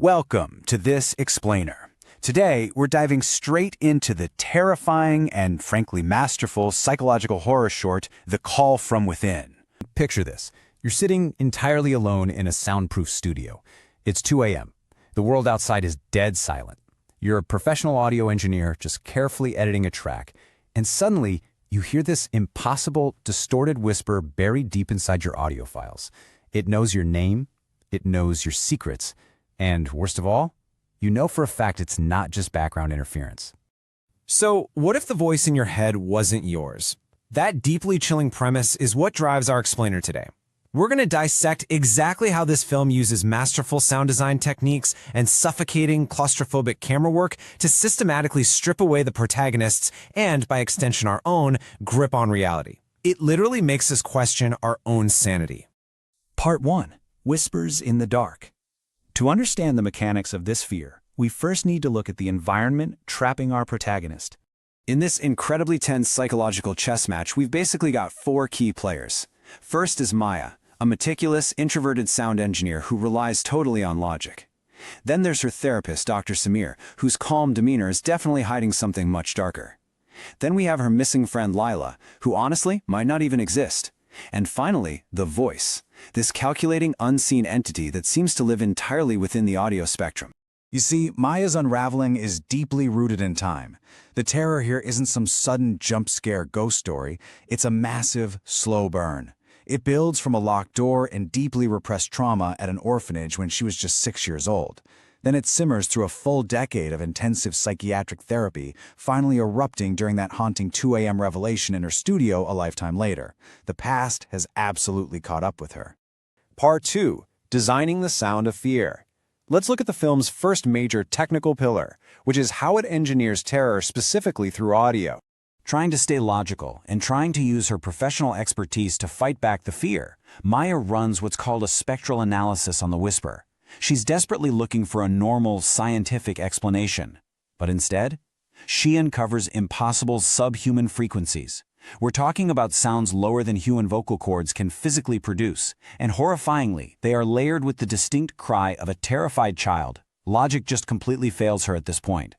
Welcome to This Explainer. Today, we're diving straight into the terrifying and frankly masterful psychological horror short, The Call from Within. Picture this. You're sitting entirely alone in a soundproof studio. It's 2 a.m. The world outside is dead silent. You're a professional audio engineer just carefully editing a track, and suddenly you hear this impossible, distorted whisper buried deep inside your audio files. It knows your name, it knows your secrets, and worst of all, you know for a fact it's not just background interference. So, what if the voice in your head wasn't yours? That deeply chilling premise is what drives our explainer today. We're going to dissect exactly how this film uses masterful sound design techniques and suffocating, claustrophobic camera work to systematically strip away the protagonists and, by extension our own, grip on reality. It literally makes us question our own sanity. Part 1. Whispers in the Dark. To understand the mechanics of this fear, we first need to look at the environment trapping our protagonist. In this incredibly tense psychological chess match, we've basically got 4 key players. First is Maya, a meticulous, introverted sound engineer who relies totally on logic. Then there's her therapist, Dr. Samir, whose calm demeanor is definitely hiding something much darker. Then we have her missing friend Lila, who honestly might not even exist. And finally, the voice, this calculating, unseen entity that seems to live entirely within the audio spectrum. You see, Maya's unraveling is deeply rooted in time. The terror here isn't some sudden jump-scare ghost story, it's a massive, slow burn. It builds from a locked door and deeply repressed trauma at an orphanage when she was just 6 years old. Then it simmers through a full decade of intensive psychiatric therapy, finally erupting during that haunting 2 a.m. revelation in her studio a lifetime later. The past has absolutely caught up with her. Part 2. Designing the Sound of Fear. Let's look at the film's first major technical pillar, which is how it engineers terror specifically through audio. Trying to stay logical and trying to use her professional expertise to fight back the fear, Maya runs what's called a spectral analysis on the whisper. She's desperately looking for a normal, scientific explanation. But instead, she uncovers impossible subhuman frequencies. We're talking about sounds lower than human vocal cords can physically produce, and horrifyingly, they are layered with the distinct cry of a terrified child. Logic just completely fails her at this point.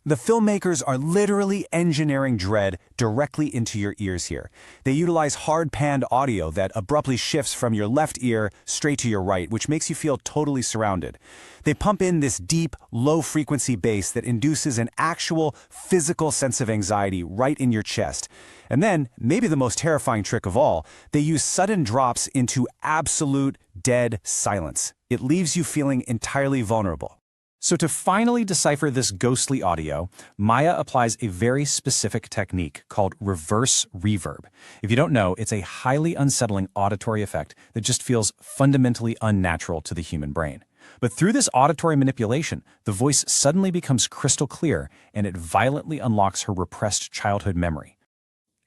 The filmmakers are literally engineering dread directly into your ears here. They utilize hard-panned audio that abruptly shifts from your left ear straight to your right, which makes you feel totally surrounded. They pump in this deep, low-frequency bass that induces an actual physical sense of anxiety right in your chest. And then, maybe the most terrifying trick of all, they use sudden drops into absolute dead silence. It leaves you feeling entirely vulnerable. So to finally decipher this ghostly audio, Maya applies a very specific technique called reverse reverb. If you don't know, it's a highly unsettling auditory effect that just feels fundamentally unnatural to the human brain. But through this auditory manipulation, the voice suddenly becomes crystal clear and it violently unlocks her repressed childhood memory.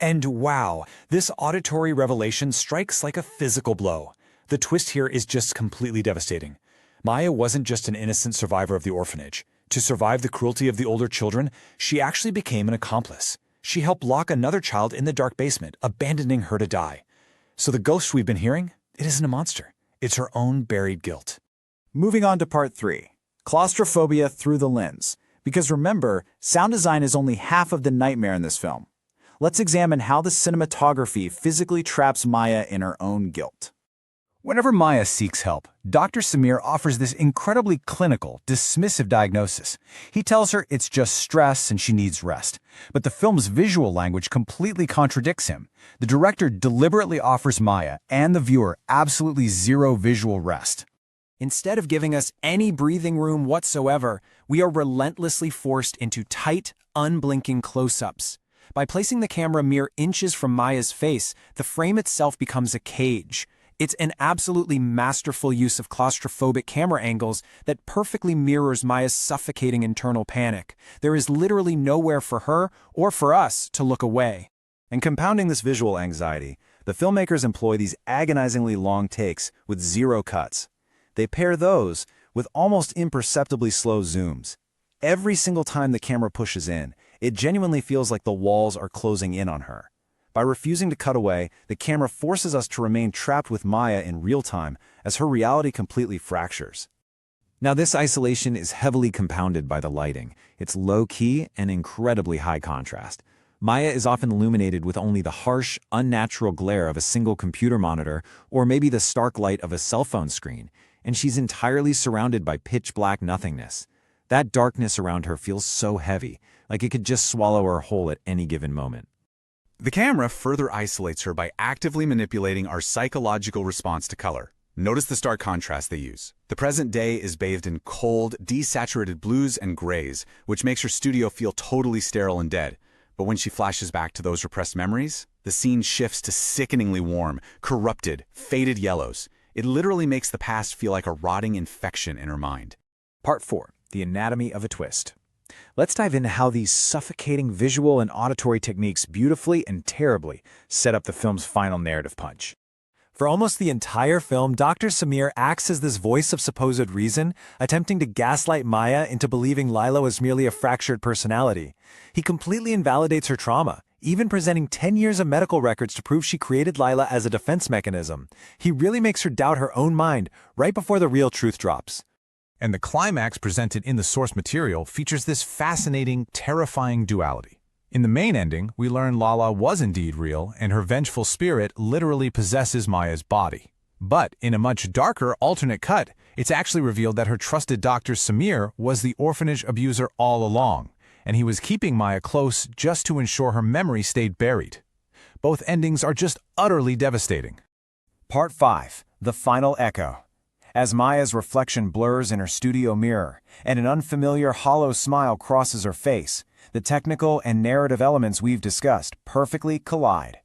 And wow, this auditory revelation strikes like a physical blow. The twist here is just completely devastating. Maya wasn't just an innocent survivor of the orphanage. To survive the cruelty of the older children, she actually became an accomplice. She helped lock another child in the dark basement, abandoning her to die. So the ghost we've been hearing, it isn't a monster. It's her own buried guilt. Moving on to part 3, claustrophobia through the lens. Because remember, sound design is only half of the nightmare in this film. Let's examine how the cinematography physically traps Maya in her own guilt. Whenever Maya seeks help, Dr. Samir offers this incredibly clinical, dismissive diagnosis. He tells her it's just stress and she needs rest. But the film's visual language completely contradicts him. The director deliberately offers Maya and the viewer absolutely zero visual rest. Instead of giving us any breathing room whatsoever, we are relentlessly forced into tight, unblinking close-ups. By placing the camera mere inches from Maya's face, the frame itself becomes a cage. It's an absolutely masterful use of claustrophobic camera angles that perfectly mirrors Maya's suffocating internal panic. There is literally nowhere for her or for us to look away. And compounding this visual anxiety, the filmmakers employ these agonizingly long takes with zero cuts. They pair those with almost imperceptibly slow zooms. Every single time the camera pushes in, it genuinely feels like the walls are closing in on her. By refusing to cut away, the camera forces us to remain trapped with Maya in real time as her reality completely fractures. Now, this isolation is heavily compounded by the lighting. It's low-key and incredibly high contrast. Maya is often illuminated with only the harsh, unnatural glare of a single computer monitor or maybe the stark light of a cell phone screen, and she's entirely surrounded by pitch-black nothingness. That darkness around her feels so heavy, like it could just swallow her whole at any given moment. The camera further isolates her by actively manipulating our psychological response to color. Notice the stark contrast they use. The present day is bathed in cold, desaturated blues and grays, which makes her studio feel totally sterile and dead. But when she flashes back to those repressed memories, the scene shifts to sickeningly warm, corrupted, faded yellows. It literally makes the past feel like a rotting infection in her mind. Part 4. The Anatomy of a Twist. Let's dive into how these suffocating visual and auditory techniques beautifully and terribly set up the film's final narrative punch. For almost the entire film, Dr. Samir acts as this voice of supposed reason, attempting to gaslight Maya into believing Lila was merely a fractured personality. He completely invalidates her trauma, even presenting 10 years of medical records to prove she created Lila as a defense mechanism. He really makes her doubt her own mind right before the real truth drops. And the climax presented in the source material features this fascinating, terrifying duality. In the main ending, we learn Lala was indeed real, and her vengeful spirit literally possesses Maya's body. But in a much darker alternate cut, it's actually revealed that her trusted Dr. Samir was the orphanage abuser all along, and he was keeping Maya close just to ensure her memory stayed buried. Both endings are just utterly devastating. Part 5. The Final Echo. As Maya's reflection blurs in her studio mirror, and an unfamiliar hollow smile crosses her face, the technical and narrative elements we've discussed perfectly collide.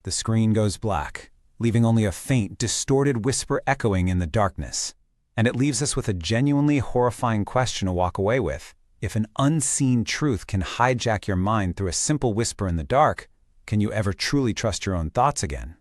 The screen goes black, leaving only a faint, distorted whisper echoing in the darkness. And it leaves us with a genuinely horrifying question to walk away with. If an unseen truth can hijack your mind through a simple whisper in the dark, can you ever truly trust your own thoughts again?